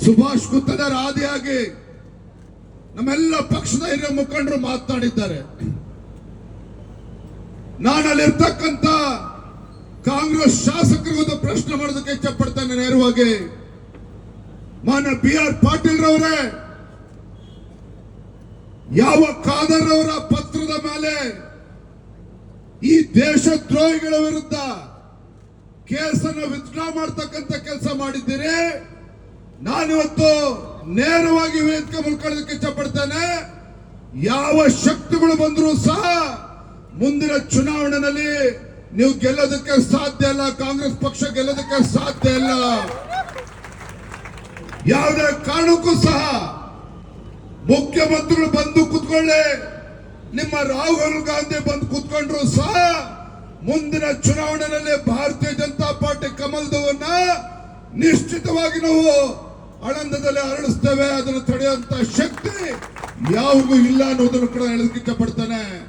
ಸುಭಾಷ್ ಗುತ್ತೇದಾರ್ ಆದಿಯಾಗಿ ನಮ್ಮೆಲ್ಲ ಪಕ್ಷದ ಹಿರಿಯ ಮುಖಂಡರು ಮಾತನಾಡಿದ್ದಾರೆ. ನಾನು ಅಲ್ಲಿರ್ತಕ್ಕಂಥ ಕಾಂಗ್ರೆಸ್ ಶಾಸಕರಿಗೂ ಒಂದು ಪ್ರಶ್ನೆ ಮಾಡೋದಕ್ಕೆ ಇಚ್ಛಪಡ್ತೇನೆ ನೇರವಾಗಿ. ಮಾನ್ಯ BR ಪಾಟೀಲ್ ರವರೇ, ಯಾವ ಖಾದರ್ ಅವರ ಪತ್ರದ ಮೇಲೆ ಈ ದೇಶದ್ರೋಹಿಗಳ ವಿರುದ್ಧ ಕೇಸನ್ನು ವಿತ್ಡ್ರಾ ಮಾಡತಕ್ಕಂತ ಕೆಲಸ ಮಾಡಿದ್ದೀರಿ. ನಾನಿವತ್ತು ನೇರವಾಗಿ ವೇದಿಕೆ ಮುಳ್ಕೊಳ್ಳೋದಕ್ಕೆ ಇಚ್ಛಪಡ್ತೇನೆ. ಯಾವ ಶಕ್ತಿಗಳು ಬಂದರೂ ಸಹ ಮುಂದಿನ ಚುನಾವಣೆಯಲ್ಲಿ ನೀವು ಗೆಲ್ಲೋದಕ್ಕೆ ಸಾಧ್ಯ ಇಲ್ಲ. ಕಾಂಗ್ರೆಸ್ ಪಕ್ಷ ಗೆಲ್ಲೋದಕ್ಕೆ ಸಾಧ್ಯ ಇಲ್ಲ. ಯಾವುದೇ ಕಾರಣಕ್ಕೂ ಸಹ ಮುಖ್ಯಮಂತ್ರಿಗಳು ಬಂದು ಕೂತ್ಕೊಳ್ಳಿ, ನಿಮ್ಮ ರಾಹುಲ್ ಗಾಂಧಿ ಬಂದು ಕೂತ್ಕೊಂಡ್ರು ಸಹ ಮುಂದಿನ ಚುನಾವಣೆಯಲ್ಲಿ ಭಾರತೀಯ ಜನತಾ ಪಾರ್ಟಿ ಕಮಲದವನ್ನ ನಿಶ್ಚಿತವಾಗಿ ನಾವು ಆಳಂದದಲ್ಲಿ ಅರಳಿಸ್ತೇವೆ. ಅದನ್ನು ತಡೆಯುವಂತ ಶಕ್ತಿ ಯಾರಿಗೂ ಇಲ್ಲ ಅನ್ನೋದನ್ನು ಕೂಡ ಹೇಳೋದಕ್ಕೆ ಇಷ್ಟಪಡ್ತಾನೆ.